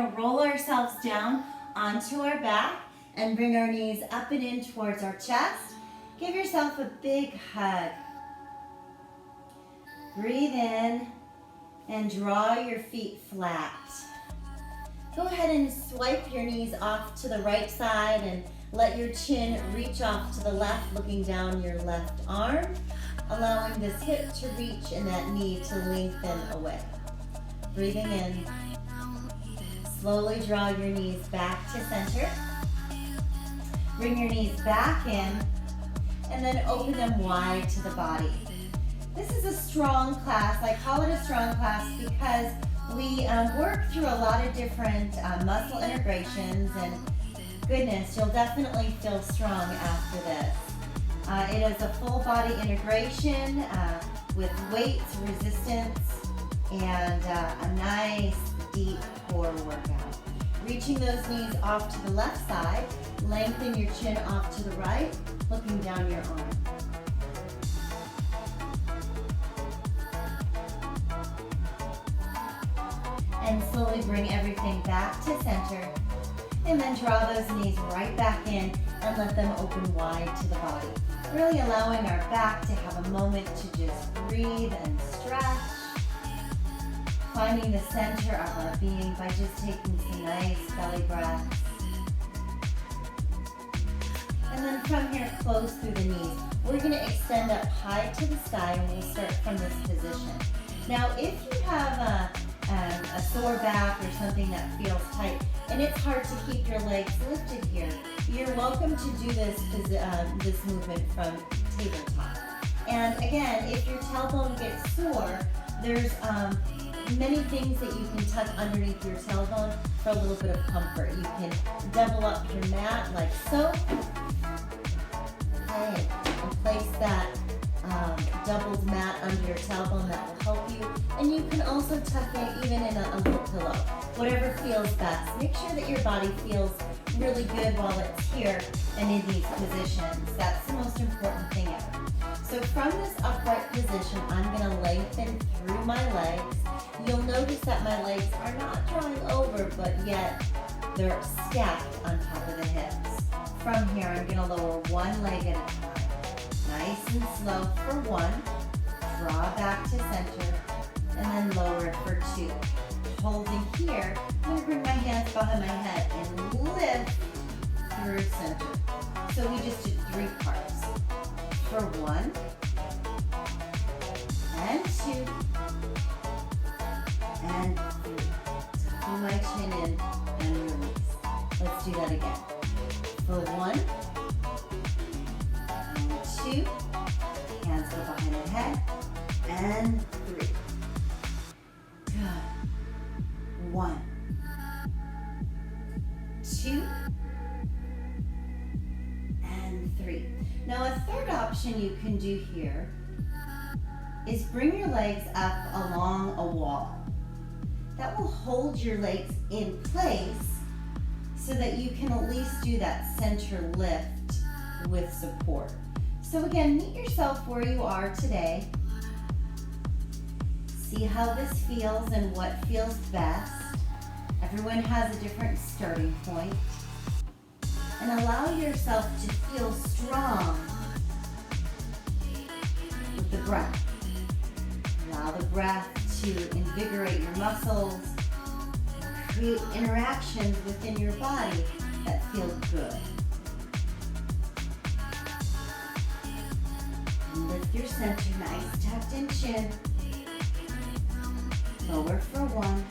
gonna roll ourselves down onto our back and bring our knees up and in towards our chest. Give yourself a big hug. Breathe in and draw your feet flat. Go ahead and swipe your knees off to the right side and let your chin reach off to the left, looking down your left arm, allowing this hip to reach and that knee to lengthen away. Breathing in. Slowly draw your knees back to center. Bring your knees back in and then open them wide to the body. This is a strong class. I call it a strong class because we work through a lot of different muscle integrations, and goodness, you'll definitely feel strong after this. It is a full body integration with weights, resistance, and a nice deep core workout. Reaching those knees off to the left side, lengthen your chin off to the right, looking down your arm. And slowly bring everything back to center. And then draw those knees right back in and let them open wide to the body. Really allowing our back to have a moment to just breathe and stretch. Finding the center of our being by just taking some nice belly breaths. And then from here, close through the knees. We're gonna extend up high to the sky and we'll start from this position. Now, if you have a sore back or something that feels tight, and it's hard to keep your legs lifted here, you're welcome to do this movement from tabletop. And again, if your tailbone gets sore, there's many things that you can tuck underneath your tailbone for a little bit of comfort. You can double up your mat like so. Okay, and place that doubled mat under your tailbone. That will help you. And you can also tuck it even in a little pillow. Whatever feels best. Make sure that your body feels really good while it's here and in these positions. That's the most important thing ever. So from this upright position, I'm going to lengthen through my legs. You'll notice that my legs are not drawing over, but yet they're stacked on top of the hips. From here, I'm going to lower one leg at a time. Nice and slow for one. Draw back to center, and then lower for two. Holding here, I'm going to bring my hands behind my head and lift through center. So we just did 3 parts. For 1, and 2, and 3. Tucking my chin in and release. Let's do that again. For 1, and 2, hands go behind the head, and 3. Good. 1, 2, and 3. Now a third option you can do here is bring your legs up along a wall. That will hold your legs in place so that you can at least do that center lift with support. So again, meet yourself where you are today. See how this feels and what feels best. Everyone has a different starting point. And allow yourself to feel strong with the breath. Allow the breath to invigorate your muscles, create interactions within your body that feel good. And lift your center, nice tucked in chin. Lower for 1,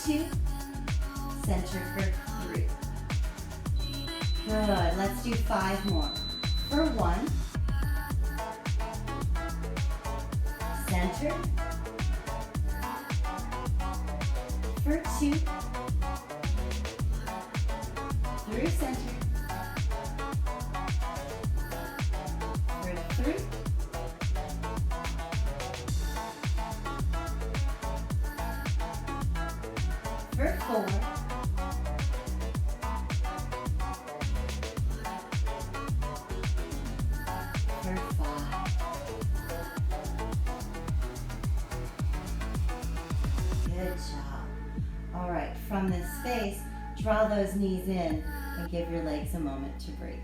2, center for 3. Good, let's do 5 more. For 1, center. For 2, through center. For 3, for 4, for 5. Good job. space, draw those knees in and give your legs a moment to breathe.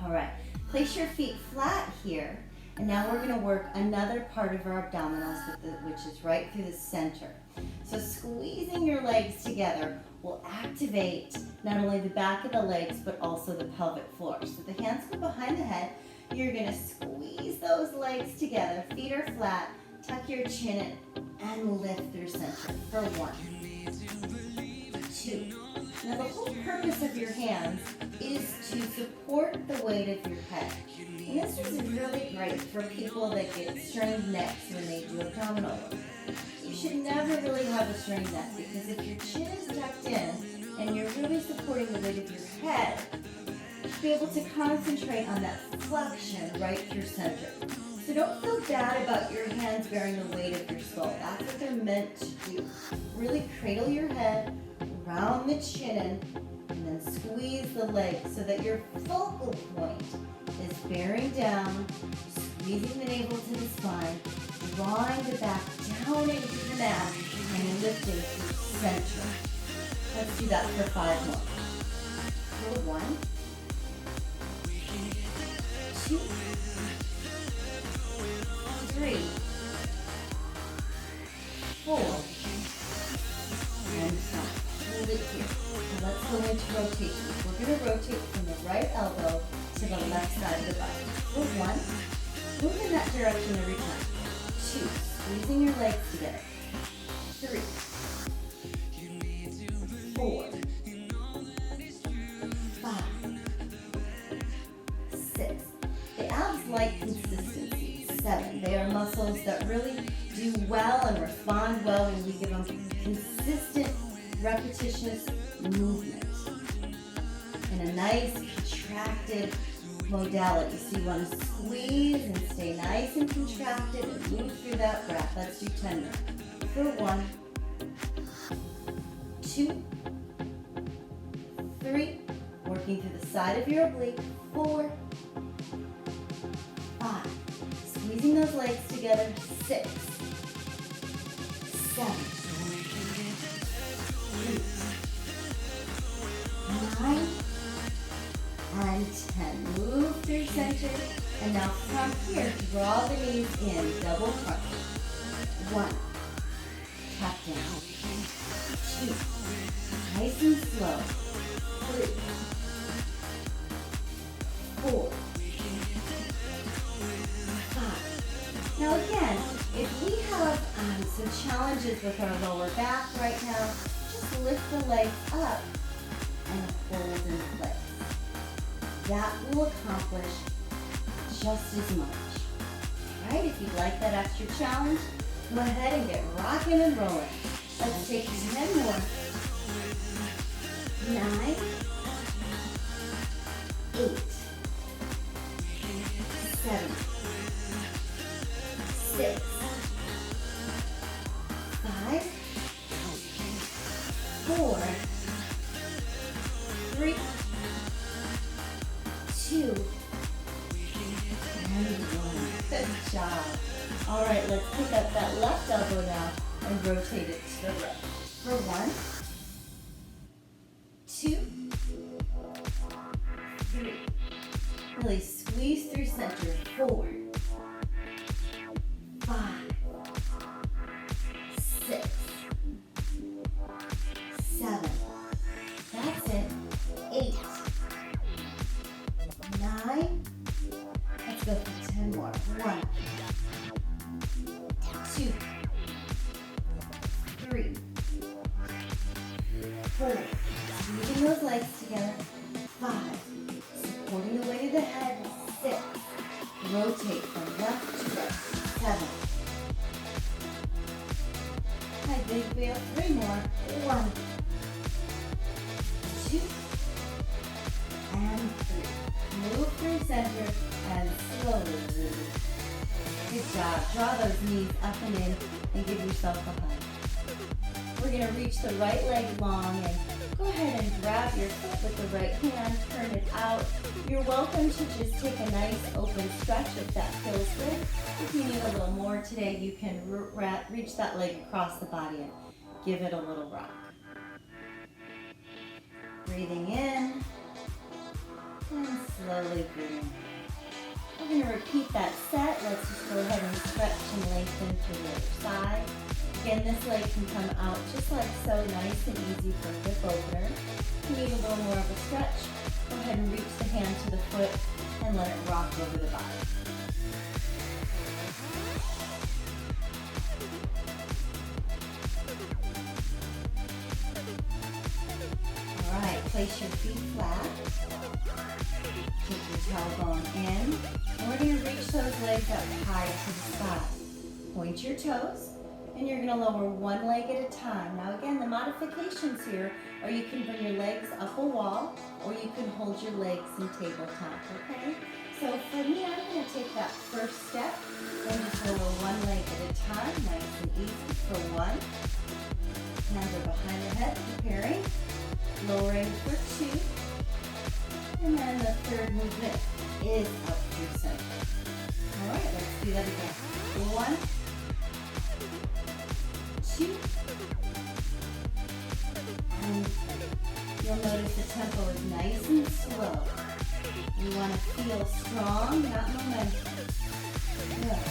All right, place your feet flat here. And now we're gonna work another part of our abdominals, which is right through the center. So squeezing your legs together will activate not only the back of the legs, but also the pelvic floor. So the hands go behind the head. You're gonna squeeze those legs together, feet are flat, tuck your chin in, and lift through center for 1, 2. Now the whole purpose of your hands is to support the weight of your head. And this is really great for people that get strained necks when they do abdominal work. You should never really have a strained neck, because if your chin is tucked in and you're really supporting the weight of your head, you'll be able to concentrate on that flexion right through center. So don't feel bad about your hands bearing the weight of your skull. That's what they're meant to do. Really cradle your head, round the chin in, and then squeeze the legs so that your focal point is bearing down, squeezing the navel to the spine, drawing the back down into the mat, and lifting through center. Let's do that for 5 more. For 1, 2, 3, 4, and 5. Hold it here. Now let's go into rotation. We're going to rotate from the right elbow to the left side of the body. For 1, move in that direction every time. 2, squeezing your legs together. 3, 4, 5, 6. The abs like consistency. 7. They are muscles that really do well and respond well when we give them consistent, repetitious movement in a nice contracted modality. So you want to squeeze and stay nice and contracted and move through that breath. Let's do 10 more. For 1, 2, 3, working through the side of your oblique. 4, 5, squeezing those legs together. 6, 7, 8, 9, and 10. Move through center. And now from here, draw the knees in, double crunch. 1, tap down. 2, nice and slow. 3, 4, 5. Now again, if we have some challenges with our lower back right now, just lift the legs up and hold in place. That will accomplish just as much. All right, if you'd like that extra challenge, go ahead and get rocking and rolling. Let's take 10 more. 9, 8, 7, 6, 5, 4, 3, 2, and 1. Good job. All right, let's pick up that left elbow now and rotate it to the right. For 1, 2, 3. Really squeeze through center. 4, 5, 6, 7. That's it. 8, 9. Let's go for 10 more. 1, 2, 3, 4. Squeezing those legs together. 5. Supporting the weight of the head. 6. Rotate from left to right. 7. I think we have 3 more. 1, 2, and 3. Move through center and slowly release. Good job. Draw those knees up and in and give yourself a hug. We're going to reach the right leg long and go ahead and grab your foot with the right hand, turn it out. You're welcome to just take a nice open stretch if that feels good. If you need a little more today, you can reach that leg across the body and give it a little rock. Breathing in and slowly breathing. We're going to repeat that set. Let's just go ahead and stretch and lengthen to the other side. Again, this leg can come out just like so, nice and easy for a hip opener. If you need a little more of a stretch, go ahead and reach the hand to the foot and let it rock over the body. All right, place your feet flat. Take your tailbone in. And we're going to reach those legs up high to the sky. Point your toes. And you're going to lower one leg at a time. Now again, the modifications here are you can bring your legs up a wall or you can hold your legs in tabletop, okay? So for me, I'm going to take that first step and just lower one leg at a time, nice and easy for one. Hands are behind the head, preparing. Lowering for two. And then the third movement is up through center. All right, let's do that again. 1, 2, and you'll notice the tempo is nice and slow. You want to feel strong, not momentum. Good.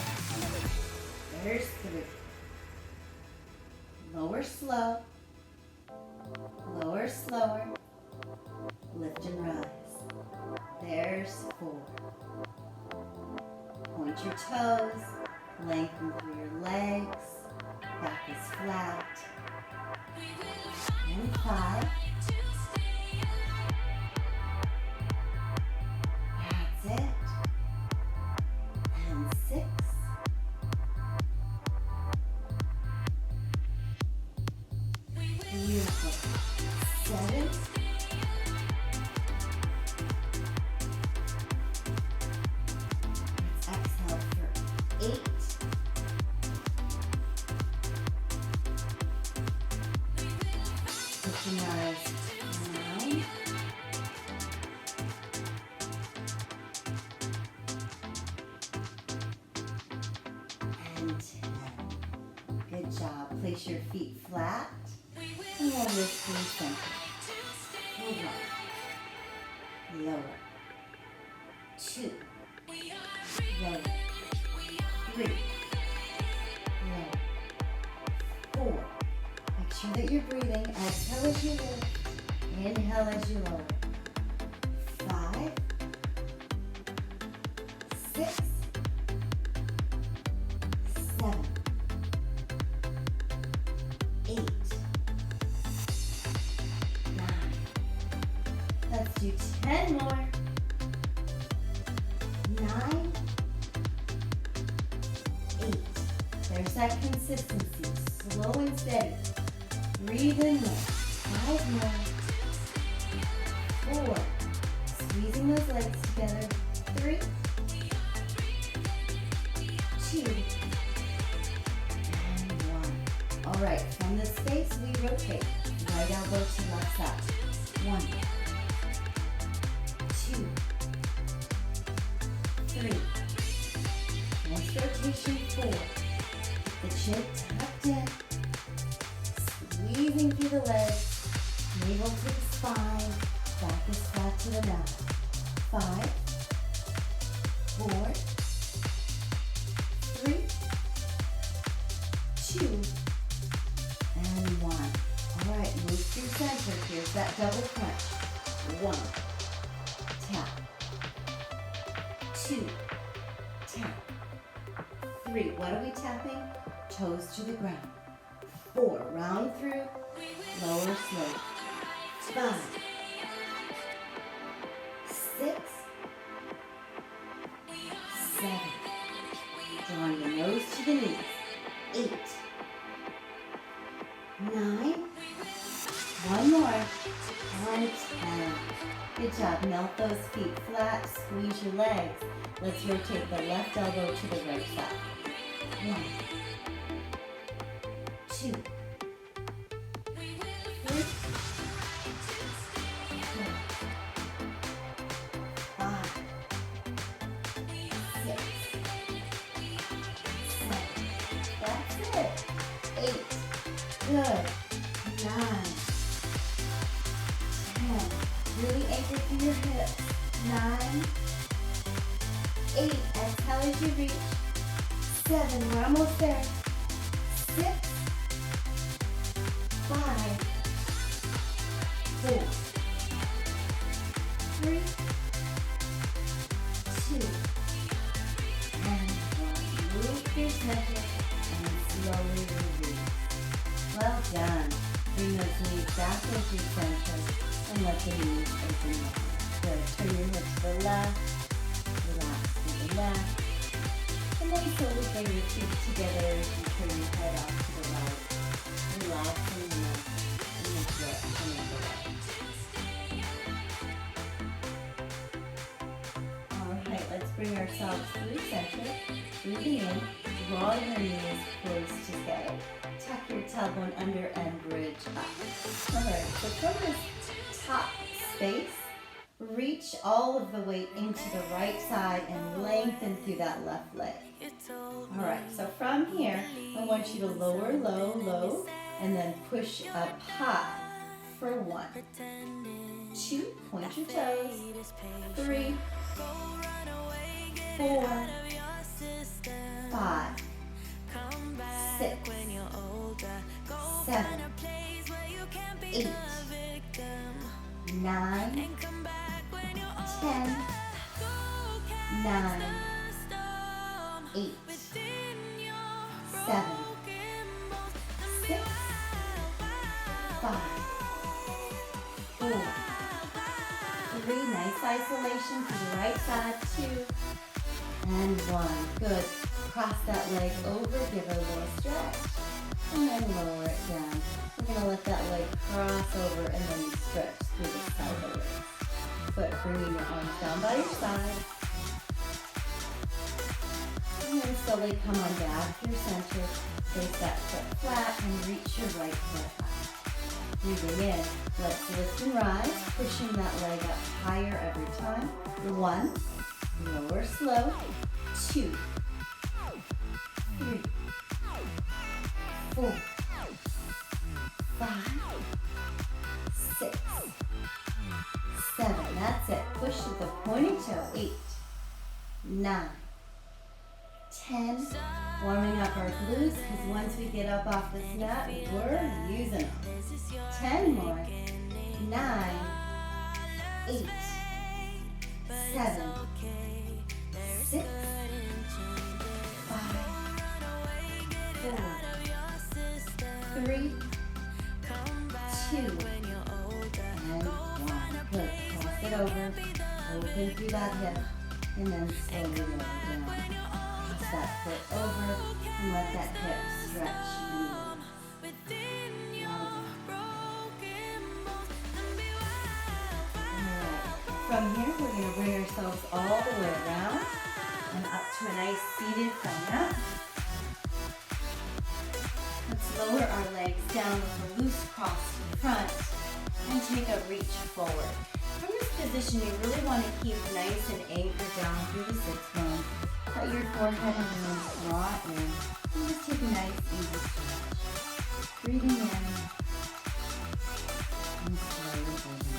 There's 3. Lower slow. Lower slower. Lift and rise. There's 4. Point your toes. Lengthen through your legs. Back is flat. And 5. That's it. And 6. Beautiful. 7. Let's exhale for 8. Switching eyes. 9. And 10. Good job. Place your feet flat. And we'll lift through center. Hold on. Lower. 2. Lower. 3. Lower. 4. Make sure that you're breathing. Exhale as you lift. Inhale as you lower. 5. 6. 7. 8. 9. Let's do 10 more. 9. 8. There's that consistency. Slow and steady. Breathe in more. 5 more. 4. Squeezing those legs together. 3. 2. And 1. All right, from this space, we rotate. Right elbow to left side. 1. 2. 3. Next rotation, 4. The chin tucked in. Squeezing through the legs. Navel to the spine. Back is flat to the mat. 5. 4. 3. 2. And 1. All right, move through center. Here's that double crunch. 1. Tap. 2. Tap. 3. What are we tapping? Toes to the ground. 4. Round through. Lower slow. 5. 6. 7. Drawing the nose to the knees. 8. 9. One more. And 10. Good job. Melt those feet flat. Squeeze your legs. Let's rotate the left elbow to the right side. 1. 2. 3. 4. 5. 6. 7. That's it. 8. Good. 9. 10. through your hips. 9, 8, exhale as you reach. 7, we're almost there. 6, 5, 4, 3, 2, and 1. Move your center and slowly release. Well done. Bring those knees back into your center and let the knees open up. Good. Turn your hips to the left. Relax to the left. And then slowly bring your feet together as you turn your head off to the right. Relaxing the left and the foot to the right. Alright, let's bring ourselves through center. Breathing in, draw your knees close together. Tuck your tailbone under and bridge up. Alright, so from this top space, reach all of the weight into the right side and lengthen through that left leg. Alright, so from here, I want you to lower, low, low, and then push up high for 1, 2, point your toes, 3, 4, 5, 6, 7, 8, 9, 10, 9, 8, 7, 6, 5, 4, 3. Nice isolation to the right side. 2 and 1. Good. Cross that leg over, give it a little stretch, and then lower it down. We're going to let that leg cross over and then stretch through the side of the legs. Good. Bringing your arms down by your side. And then slowly come on back to your center. Face that foot flat and reach your right foot high. Breathing in. Let's lift and rise, pushing that leg up higher every time. 1, lower slow. 2, 3, 4, 5, 6, 7. That's it. Push with the pointed toe. 8, 9, 10. Warming up our glutes because once we get up off this mat, we're using them. 10 more. 9, 8, 7, 6, 5, 4, 3, 2, and 1. Good. Cross it over. Open through that hip. And then slowly lower down. Cross that foot over and let that hip stretch and release. Alright. From here, we're going to bring ourselves all the way around and up to a nice seated front mat. Let's lower our legs down with a loose cross to the front and take a reach forward. From this position, you really want to keep nice and anchored down through the sits bone. Let your forehead and nose draw in. And just take a nice, easy stretch. Breathing in and slowly holding.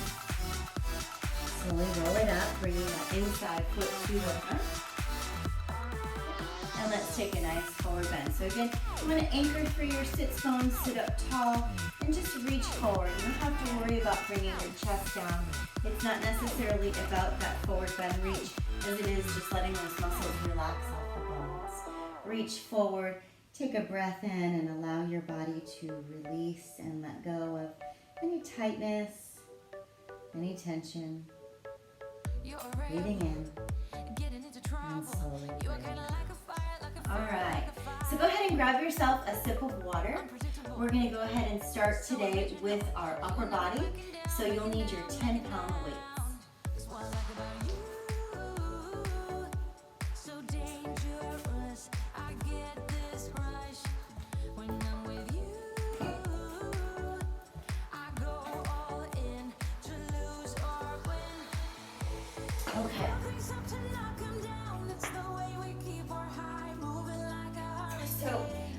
Slowly roll it up, bringing that inside foot to the front. And let's take a nice forward bend. So again, you want to anchor through your sits bones, sit up tall, and just reach forward. You don't have to worry about bringing your chest down. It's not necessarily about that forward bend reach, as it is just letting those muscles relax off the bones. Reach forward, take a breath in, and allow your body to release and let go of any tightness, any tension. Breathing in, and slowly breathing out. All right, so go ahead and grab yourself a sip of water. We're going to go ahead and start today with our upper body. So you'll need your 10-pound weights. Okay. So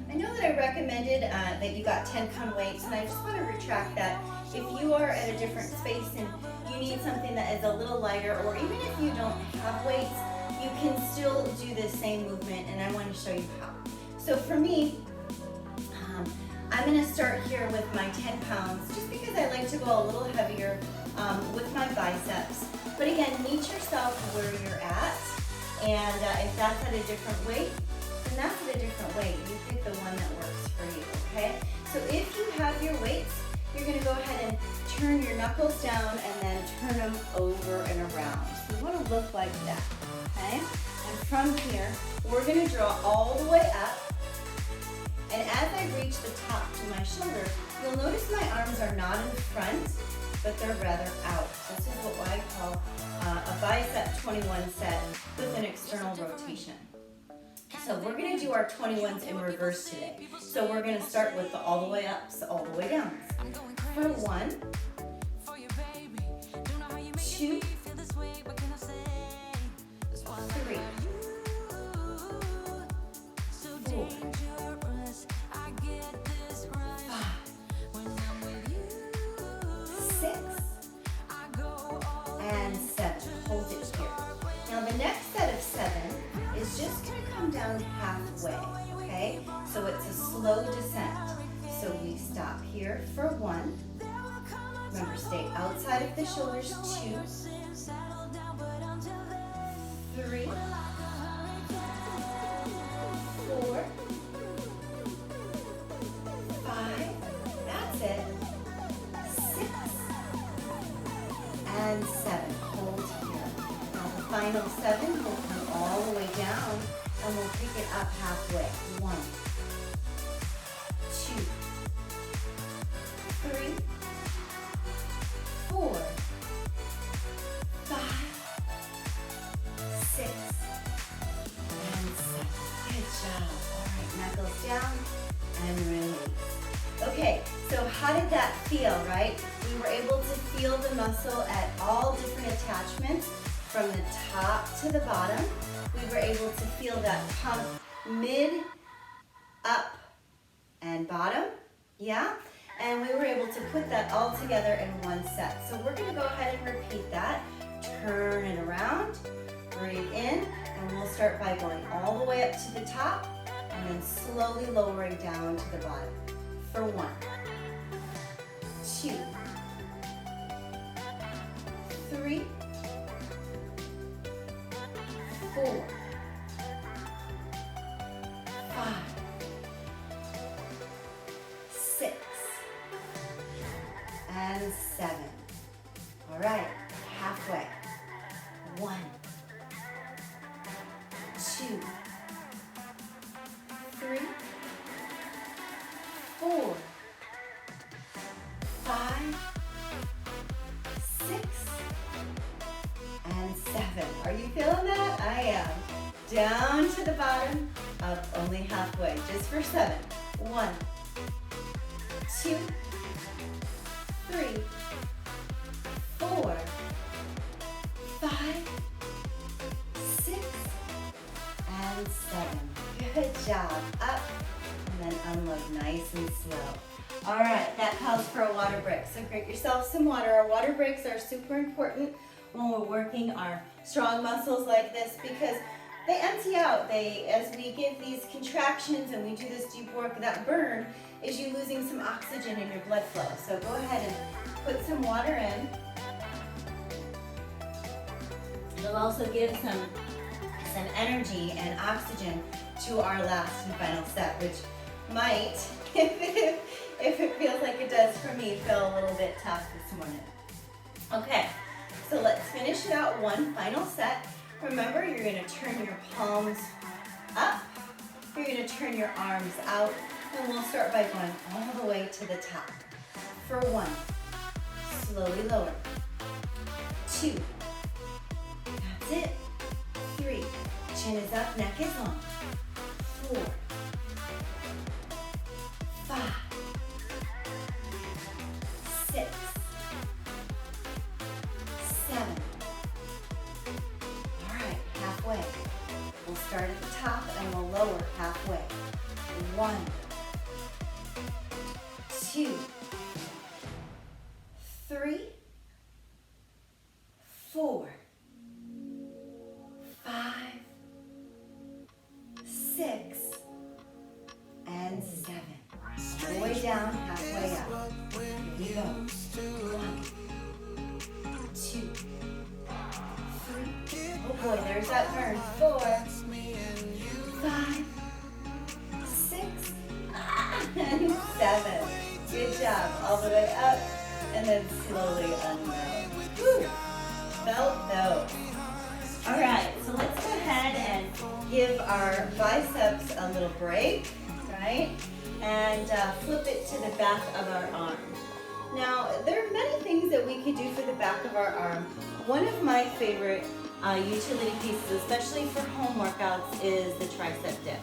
I know that I recommended that you got 10-pound weights, and I just want to retract that. If you are at a different space and you need something that is a little lighter, or even if you don't have weights, you can still do the same movement, and I want to show you how. So for me, I'm going to start here with my 10 pounds, just because I like to go a little heavier with my biceps. But again, meet yourself where you're at, and if that's at a different weight, then that's at a different weight. You pick the one that works for you, okay? So if you have your weights, you're going to go ahead and turn your knuckles down and then turn them over and around. So you want to look like that, okay? And from here, we're going to draw all the way up. And as I reach the top to my shoulder, you'll notice my arms are not in front, but they're rather out. This is what I call a bicep 21 set with an external rotation. So we're going to do our 21s in reverse today. So we're going to start with the all the way ups, all the way downs. For 1, 2, 3, 4, 6, and 7. Hold it here. Now the next set of 7 is just going to come down halfway, okay? So it's a slow descent. So we stop here for 1. Remember, stay outside of the shoulders. 2, 3, 4, 5. That's it. 6 and 7. Hold here. Now the final 7 will come all the way down, and we'll pick it up halfway. 1, 2, 3, 4, 5, 6, and 7. Good job. All right, knuckles down and release. Okay, so how did that feel, right? We were able to feel the muscle at all different attachments from the top to the bottom. We were able to feel that pump mid, up, and bottom, yeah? And we were able to put that all together in one set. So we're gonna go ahead and repeat that. Turn it around, breathe in, and we'll start by going all the way up to the top and then slowly lowering down to the bottom. For 1, 2, 3, 4, 5, 6, and 7. All right, halfway. 1, 2, 3, 4, 5, 6, and 7. Are you feeling that? I am. Down to the bottom, up only halfway, just for 7. 1, 2, 3, 4, 5, 6, and 7. Good job. Up, and then unload nice and slow. All right, that calls for a water break. So get yourself some water. Our water breaks are super important when we're working our strong muscles like this, because they empty out. As we give these contractions and we do this deep work, that burn is you losing some oxygen in your blood flow. So go ahead and put some water in. It'll also give some energy and oxygen to our last and final set, which might, if it feels like it does for me, feel a little bit tough this morning. Okay, so let's finish it out one final set. Remember, you're going to turn your palms up, you're going to turn your arms out, and we'll start by going all the way to the top. For 1, slowly lower. 2, that's it. 3, chin is up, neck is on. 4, 5, 6, 7. All right, halfway. We'll start at the top and we'll lower halfway. 1, 2, 3, up, burn. 4, 5, 6, and 7. Good job. All the way up, and then slowly unload. Woo. Felt those. All right, so let's go ahead and give our biceps a little break, right? And flip it to the back of our arm. Now, there are many things that we could do for the back of our arm. One of my favorite utility pieces, especially for home workouts, is the tricep dip.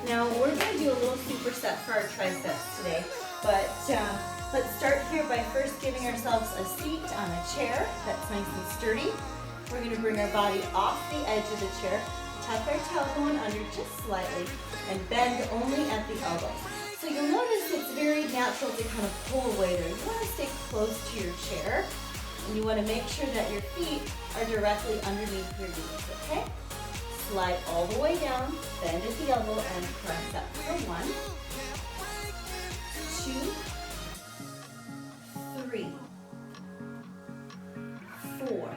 Now, we're going to do a little superset for our triceps today, but let's start here by first giving ourselves a seat on a chair that's nice and sturdy. We're going to bring our body off the edge of the chair, tuck our tailbone under just slightly, and bend only at the elbow. So you'll notice it's very natural to kind of pull away there. You want to stay close to your chair, and you want to make sure that your feet are directly underneath your knees, okay? Slide all the way down, bend at the elbow, and press up for 1, 2, 3, 4,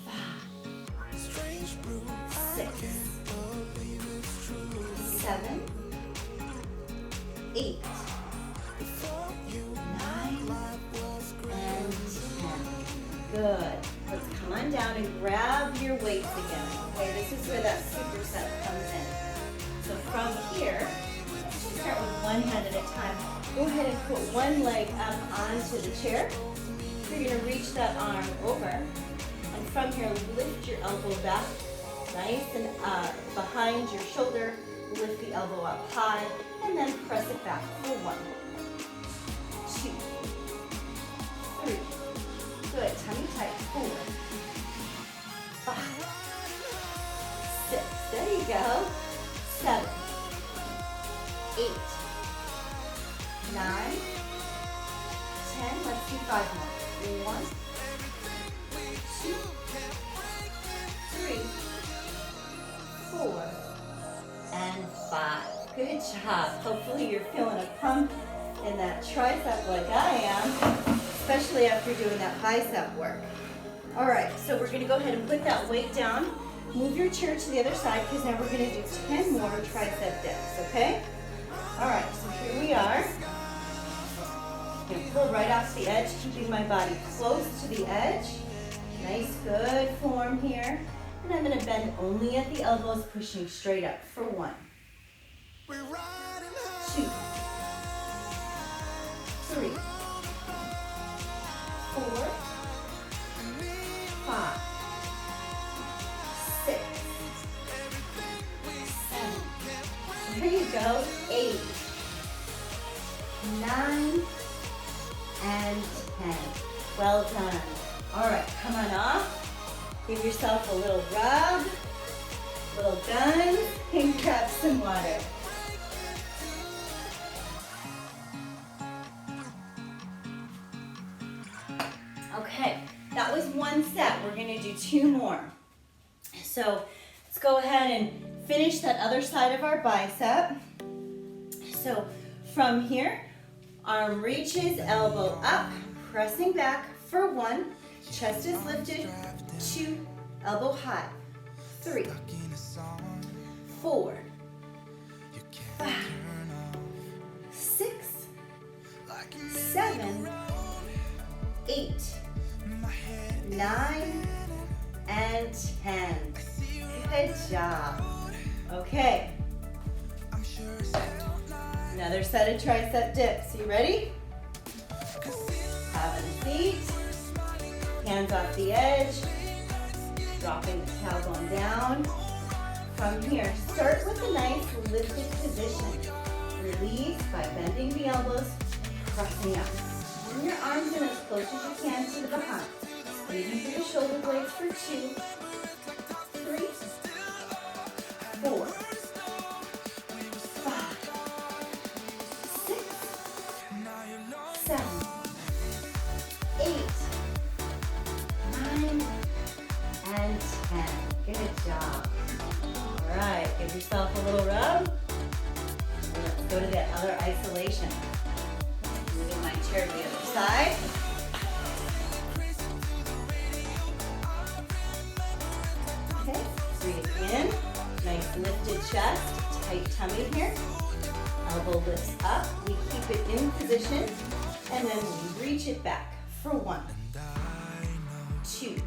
5, 6, 7, 8, 9, and 10. Good. Let's come on down and grab your weights again. Okay, this is where that superset comes in. So from here, let's just start with one hand at a time. Go ahead and put one leg up onto the chair. You're going to reach that arm over. And from here, lift your elbow back, nice and behind your shoulder. Lift the elbow up high, and then press it back for 1, 2, 3. Good, tummy tight. 4, 5, 6. There you go. 7, 8, 9, 10. Let's do 5 more. 1, 2, 3, 4, and 5. Good job. Hopefully you're feeling a pump in that tricep like I am, especially after doing that bicep work. All right, so we're going to go ahead and put that weight down. Move your chair to the other side because now we're going to do 10 more tricep dips, okay? All right, so here we are. I'm going to pull right off the edge, keeping my body close to the edge. Nice, good form here. And I'm going to bend only at the elbows, pushing straight up for 1, 2, 3, 4, 5, 6, 7. There you go. 8, 9, and 10. Well done. All right, come on off. Give yourself a little rub, little gun, and grab some water. Okay, that was one set. We're going to do 2 more. So let's go ahead and finish that other side of our bicep. So from here, arm reaches, elbow up, pressing back for 1. Chest is lifted. 2, elbow high. 3, 4, 5, 6, 7, 8, 9, and 10. Good job. Okay. Another set of tricep dips. You ready? Having a seat. Hands off the edge. Dropping the tailbone down. From here, start with a nice lifted position. Release by bending the elbows, pressing up. Bring your arms in as close as you can to the behind. Breathing through the shoulder blades for 2, 3, 4, 5, 6, 7, 8, 9, and 10. Good job. All right, give yourself a little rub. And let's go to that other isolation. Moving my chair to the other side. Lifted chest, tight tummy here. Elbow lifts up. We keep it in position, and then we reach it back for 1, 2,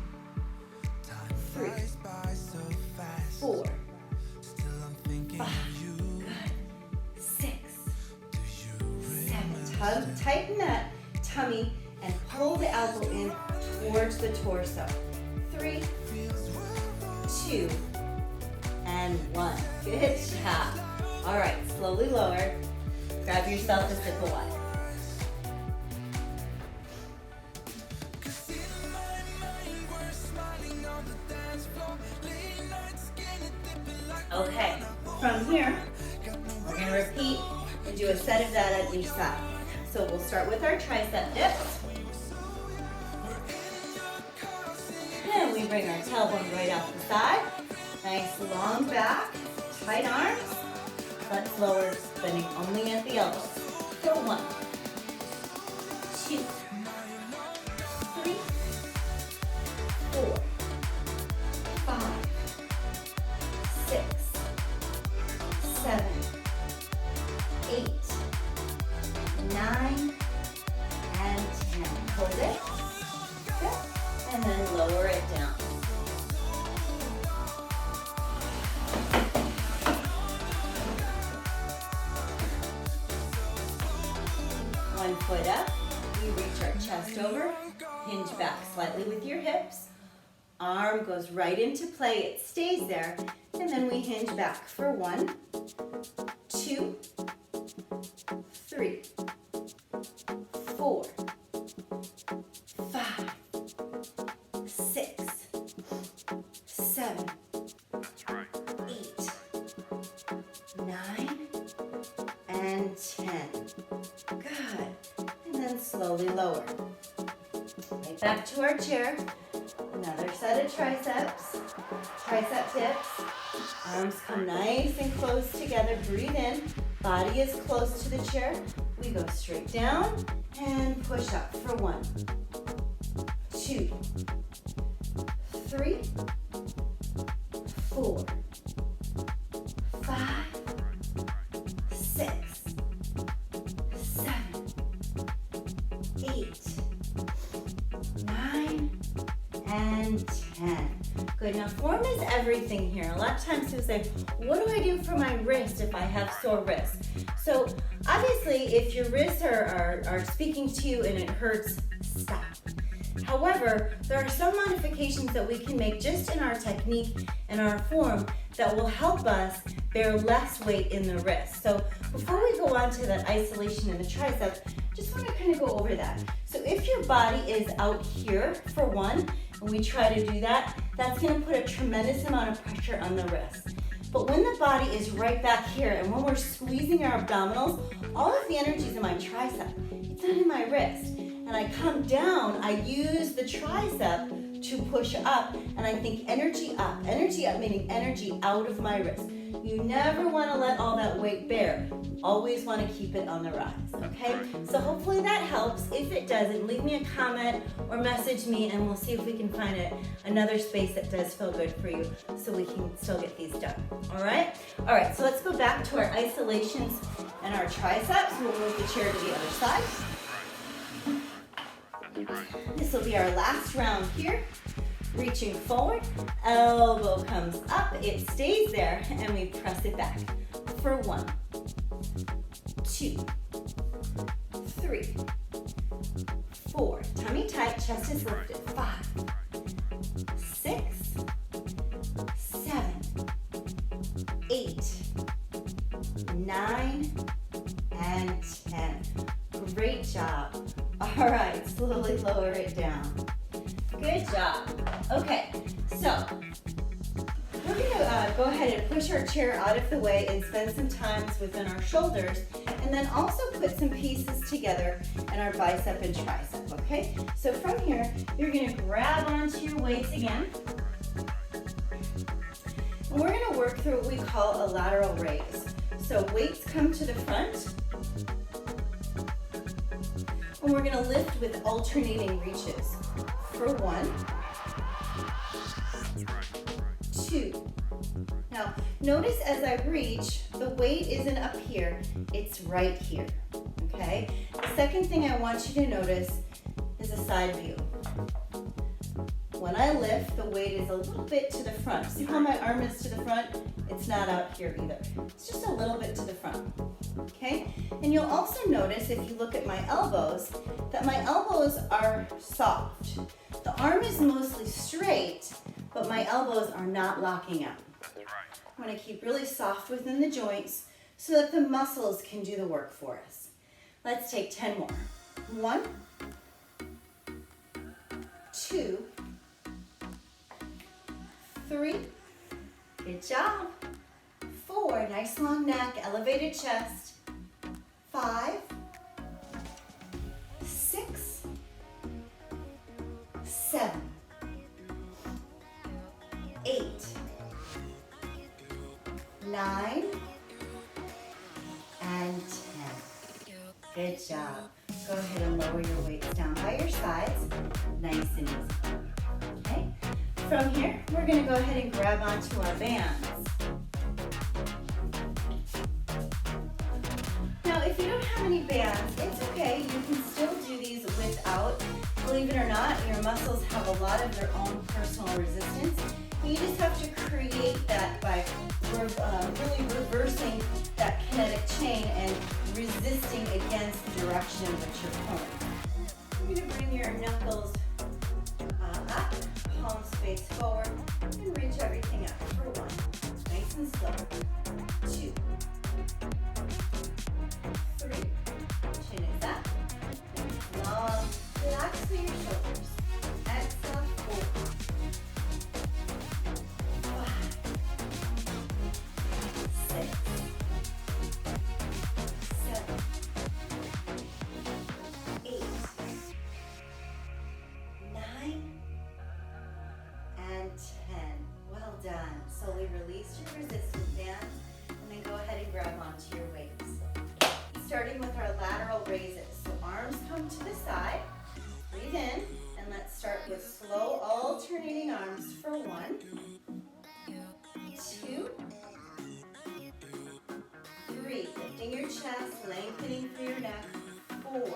3, 4, 5, good, 6, 7. Tighten that tummy and pull the elbow in towards the torso. 3, 2, and 1. Good job. All right, slowly lower. Grab yourself a sip of water. Okay, from here, we're going to repeat and do a set of that at each side. So we'll start with our tricep dips. And we bring our tailbone right off the side. Nice long back, tight arms. Let's lower, bending only at the elbows. For 1, 2, 3, 4, 5, 6, 7, 8, 9, and 10. Hold it. Good. And then lower it down. One foot up, we reach our chest over, hinge back slightly with your hips. Arm goes right into play, it stays there, and then we hinge back for 1, 2, 3, 4, 5, 6, 7, 8, 9, and 10. Good. And then slowly lower. Right back to our chair. Another set of triceps. Tricep dips. Arms come nice and close together. Breathe in. Body is close to the chair. We go straight down and push up for 1, 2, 3, 4, 5, 6, 7, 8, 9, and 10. Good, now form is everything here. A lot of times people say, what do I do for my wrist if I have sore wrists? So obviously if your wrists are speaking to you and it hurts, stop. However, there are some modifications that we can make just in our technique and our form that will help us bear less weight in the wrist. So before we go on to that isolation in the triceps, just want to kind of go over that. So if your body is out here for 1, and we try to do that, that's going to put a tremendous amount of pressure on the wrist. But when the body is right back here, and when we're squeezing our abdominals, all of the energy is in my tricep. It's not in my wrist. And I come down, I use the tricep to push up, and I think energy up meaning energy out of my wrist. You never want to let all that weight bear. Always want to keep it on the rise, okay? So hopefully that helps. If it doesn't, leave me a comment or message me, and we'll see if we can find another space that does feel good for you so we can still get these done, all right? All right, so let's go back to our isolations and our triceps. We'll move the chair to the other side. This will be our last round here. Reaching forward, elbow comes up, it stays there, and we press it back for 1, 2, 3, 4. Tummy tight, chest is lifted. 5, 6, 7, 8, 9, and 10. Great job. All right, slowly lower it down. Good job. Okay, so we're gonna go ahead and push our chair out of the way and spend some time within our shoulders, and then also put some pieces together in our bicep and tricep, okay? So from here, you're gonna grab onto your weights again. And we're gonna work through what we call a lateral raise. So weights come to the front, and we're gonna lift with alternating reaches. For 1, 2, Now, notice as I reach, the weight isn't up here, it's right here, okay? The second thing I want you to notice is a side view. When I lift, the weight is a little bit to the front. See how my arm is to the front? It's not out here either. It's just a little bit to the front, okay? And you'll also notice, if you look at my elbows, that my elbows are soft. The arm is mostly straight, but my elbows are not locking up. I'm gonna keep really soft within the joints so that the muscles can do the work for us. Let's take 10 more. 1, 2, 3, good job. 4, nice long neck, elevated chest. 5, 6, 7, 8, 9, and 10. Good job. Go ahead and lower your weights down by your sides, nice and easy. Okay? From here, we're gonna go ahead and grab onto our bands. Now, if you don't have any bands, it's okay. You can still do these without. Believe it or not, your muscles have a lot of their own personal resistance. You just have to create that by really reversing that kinetic chain and resisting against the direction in which you're pulling. You're gonna bring your knuckles up, palms face forward, and reach everything up for 1. Nice and slow. 2, 3, chin is up. Long, relax through your shoulders. Exhale, 4, 5, 6, 7, 8, 9, and 10. Well done. Slowly release your resistance bands and then go ahead and grab onto your weights. Starting with our lateral raises. So arms come to the side. Breathe in and let's start with slow alternating arms for 1, 2, 3. Lifting your chest, lengthening through your neck. 4, 5.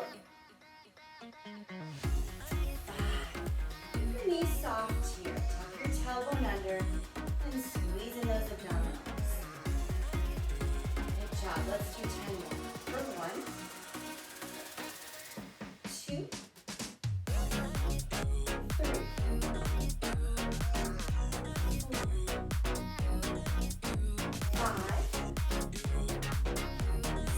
Keep your knees soft here. Tuck your tailbone under and squeeze in those abdominals. Good job. Let's do 10 more. For 1, 2, 3, 4, 5,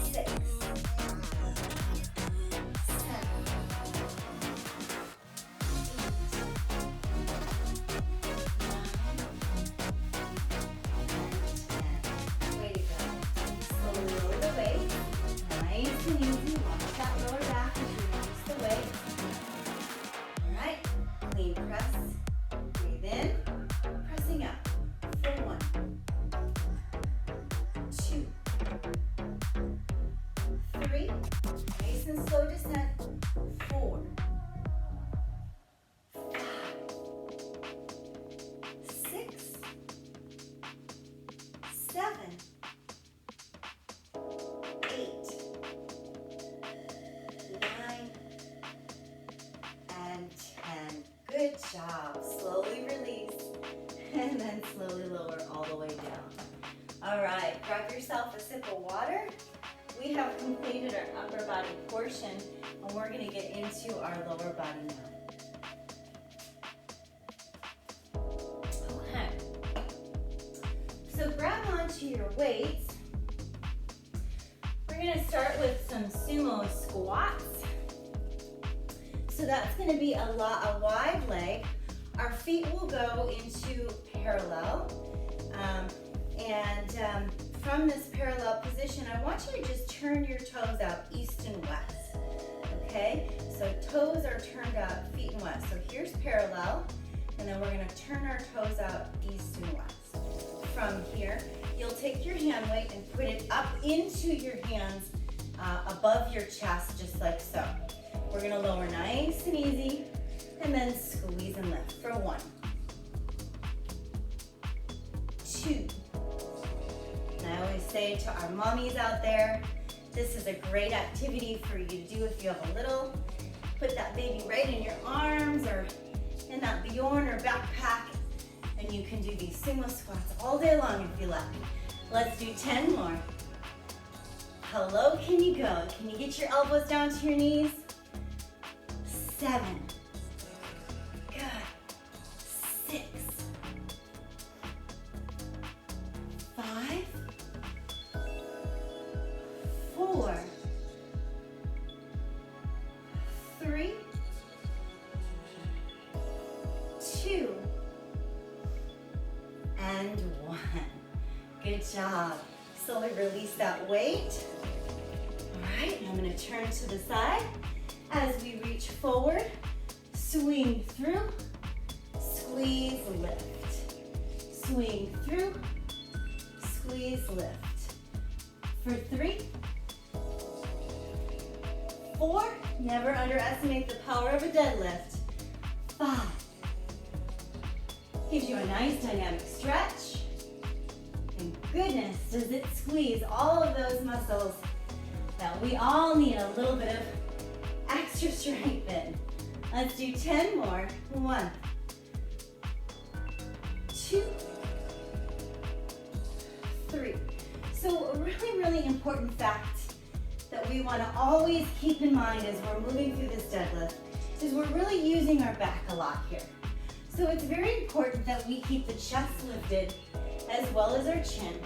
6, 7, 8, 9, and 10. Way to go. Slowly lower the weight. Nice and easy. Watch that lower back as you release the weight. All right. Clean press. Breathe in. Pressing up. For 1, 2, 3. Nice and slow descent. 4, 5, 6, 7, 8, 9, and 10. Good job. Slowly release and then slowly lower all the way down. All right, grab yourself a sip of water. We have completed our upper body portion and we're gonna get into our lower body now. Okay. So grab onto your weights. We're gonna start with some sumo squats. So that's gonna be a wide leg. Our feet will go into parallel. From this parallel position, I want you to just turn your toes out east and west, okay? So toes are turned out feet and west. So here's parallel, and then we're gonna turn our toes out east and west. From here, you'll take your hand weight and put it up into your hands above your chest, just like so. We're gonna lower nice and easy, and then squeeze and lift for 1, 2, say to our mommies out there, this is a great activity for you to do if you have a little. Put that baby right in your arms or in that Bjorn or backpack, and you can do these sumo squats all day long if you like. Let's do 10 more. How low can you go? Can you get your elbows down to your knees? 7. Good. 6. 5. 4. 3. 2. And 1. Good job. Slowly release that weight. All right, I'm gonna turn to the side as we reach forward, swing through, squeeze, lift. Swing through, squeeze, lift. For 3, 4, never underestimate the power of a deadlift. 5, gives you a nice dynamic stretch. And goodness, does it squeeze all of those muscles that we all need a little bit of extra strength in. Let's do 10 more. 1, 2, 3. So a really, really important fact that we want to always keep in mind as we're moving through this deadlift is we're really using our back a lot here. So it's very important that we keep the chest lifted as well as our chin,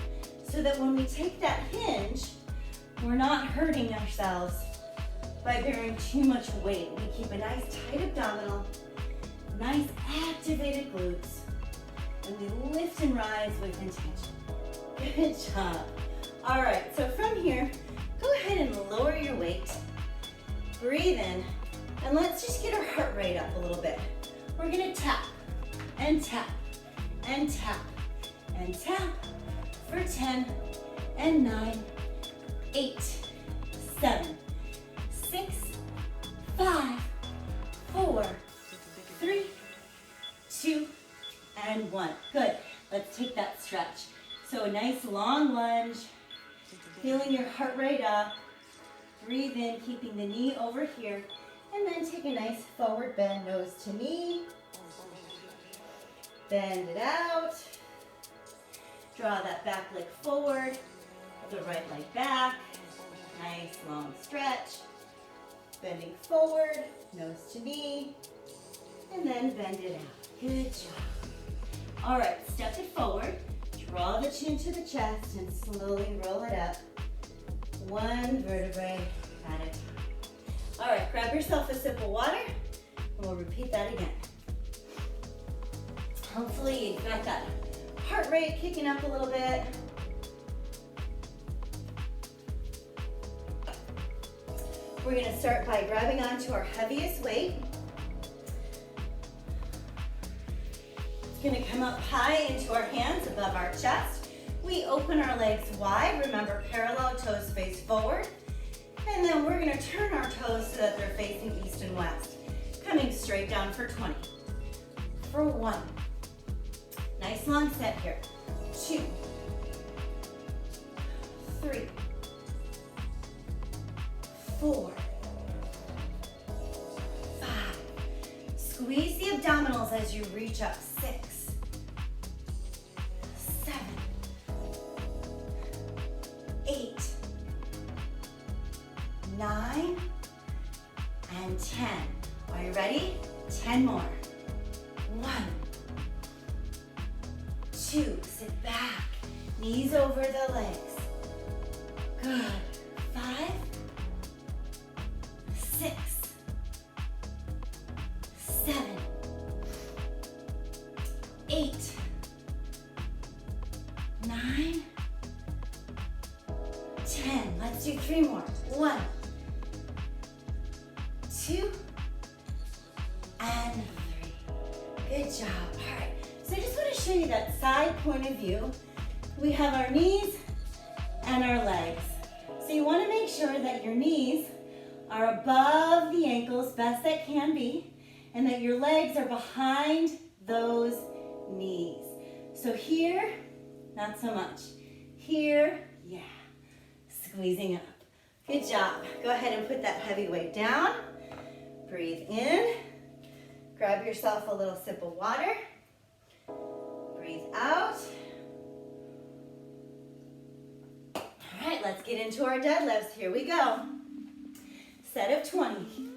so that when we take that hinge, we're not hurting ourselves by bearing too much weight. We keep a nice tight abdominal, nice activated glutes, and we lift and rise with intention. Good job. All right, so from here, go ahead and lower your weight. Breathe in, and let's just get our heart rate up a little bit. We're gonna tap, and tap, and tap, and tap for 10, and 9, 8, 7, 6, 5, 4, 3, 2, and 1. Good. Let's take that stretch. So a nice long lunge, feeling your heart rate up. Breathe in, keeping the knee over here, and then take a nice forward bend, nose to knee. Bend it out. Draw that back leg forward, the right leg back. Nice long stretch. Bending forward, nose to knee, and then bend it out. Good job. All right, step it forward. Draw the chin to the chest and slowly roll it up. One vertebrae at a time. All right, grab yourself a sip of water, and we'll repeat that again. Hopefully you've got that heart rate kicking up a little bit. We're gonna start by grabbing onto our heaviest weight. It's gonna come up high into our hands above our chest. We open our legs wide. Remember, parallel toes face forward. And then we're gonna turn our toes so that they're facing east and west. Coming straight down for 20. For 1. Nice long set here. 2, 3, 4, 5. Squeeze the abdominals as you reach up. 6, 7, 8, 9, and 10. Are you ready? 10 more. 1, 2, sit back, knees over the legs. Good. 5, 6, 7, 8, 9, 10. Let's do 3 more. 1, 2, and 3. Good job. All right. So I just want to show you that side point of view. We have our knees and our legs. So you want to make sure that your knees are above the ankles, best that can be, and that your legs are behind those knees. So here, not so much. Here, yeah. Squeezing up. Good job. Go ahead and put that heavy weight down. Breathe in. Grab yourself a little sip of water. Breathe out. All right, let's get into our deadlifts. Here we go. Set of 20.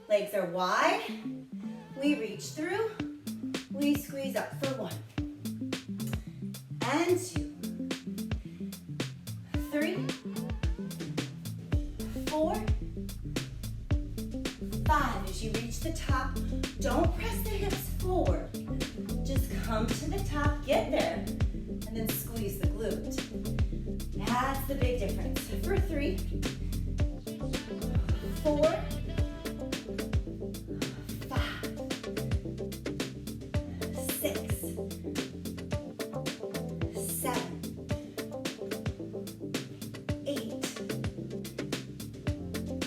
Legs are wide. We reach through. We squeeze up for 1. And 2. 3. 4. 5. As you reach the top, don't press the hips forward. Just come to the top, get there, and then squeeze the glute. That's the big difference. For 3, 4, 5, 6, 7, 8,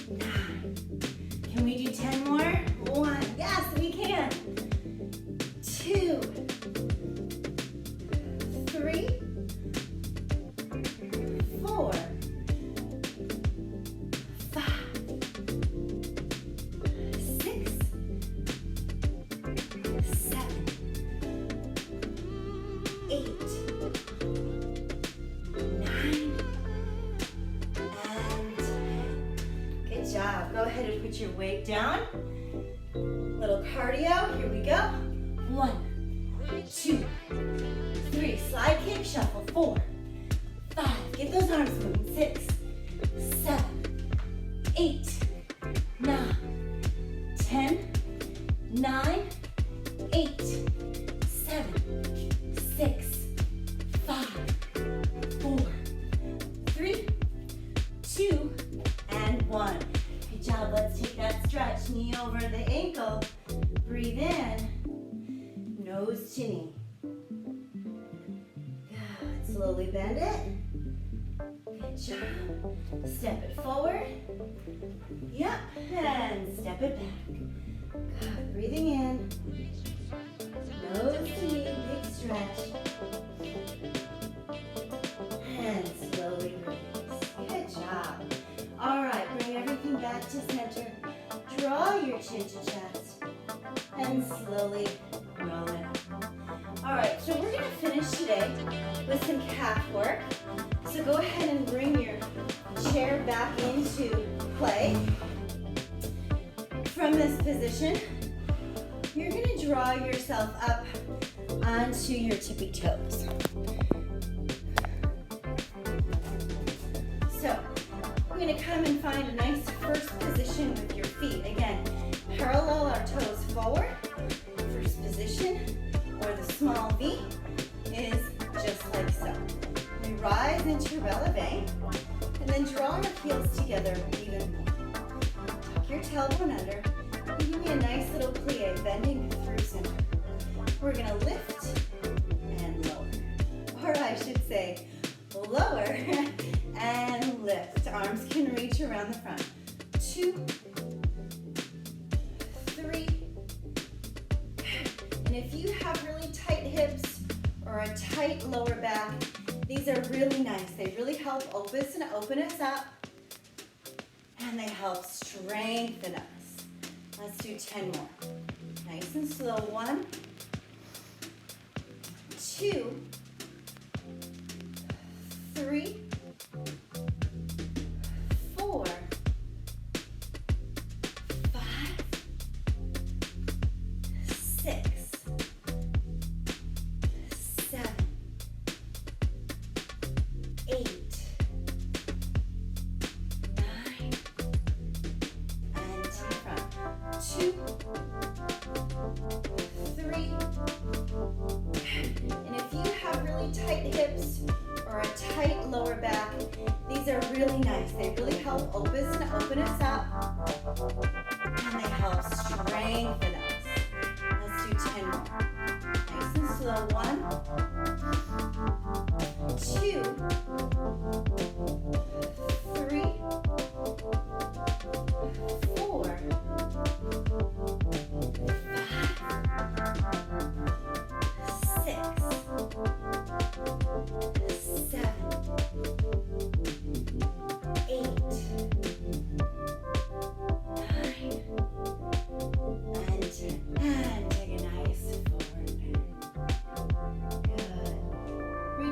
9. Can we do 10 more? 1. Yes, we can. 2, 3, 4, 5, 6, 7, 8, 9, and 10. Good job. Go ahead and put your weight down. Little cardio. Here we go. 1, 2, 3. Slide kick, shuffle. 4, 5. Get those arms moving. 6, 7, 8, 9, 10, 9, 8, 7, 6, 5, 4, 3, 2, and 1. Good job. Let's take that stretch. Knee over the ankle. Breathe in. Nose to knee. Good. Slowly bend it. Good job. Step it forward. Yep. And step it back. Good. Breathing in. Nose to knee. Big stretch. And slowly release. Good job. All right. Bring everything back to center. Draw your chin to chest. And slowly roll it up. All right, so we're gonna finish today with some calf work. So go ahead and bring your chair back into play. From this position, you're gonna draw yourself up onto your tippy toes. So we're gonna come and find a nice first position with your feet. Again, parallel our toes forward. First position, or the small V, is just like so. We rise into releve, and then draw our heels together even more. Tuck your tailbone under, and give me a nice little plie, bending through center. We're gonna lift and lower. Or I should say, lower and lift. Arms can reach around the front. 2, 3, and if you have really tight hips or a tight lower back, these are really nice. They really help open us up, and they help strengthen us. Let's do 10 more. Nice and slow. 1, 2, 3, 4, 5, 6, 7, 8, 9, and to the front. 2, 3, and if you have really tight hips or a tight lower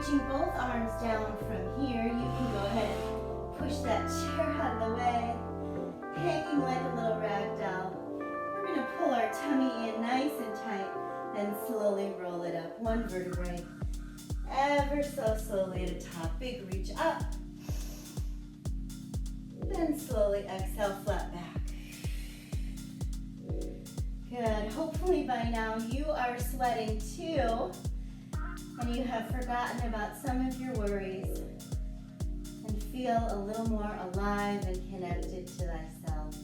reaching both arms down from here, you can go ahead and push that chair out of the way, hanging like a little rag doll. We're going to pull our tummy in nice and tight and slowly roll it up. One vertebrae, ever so slowly to the top. Big reach up. Then slowly exhale, flat back. Good. Hopefully by now you are sweating too, and you have forgotten about some of your worries and feel a little more alive and connected to thyself.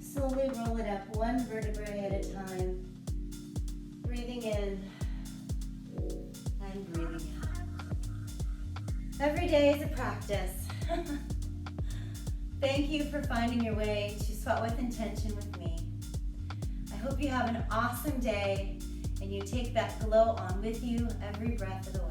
Slowly roll it up, one vertebrae at a time. Breathing in and breathing out. Every day is a practice. Thank you for finding your way to Sweat with Intention with me. I hope you have an awesome day and you take that glow on with you every breath of the way.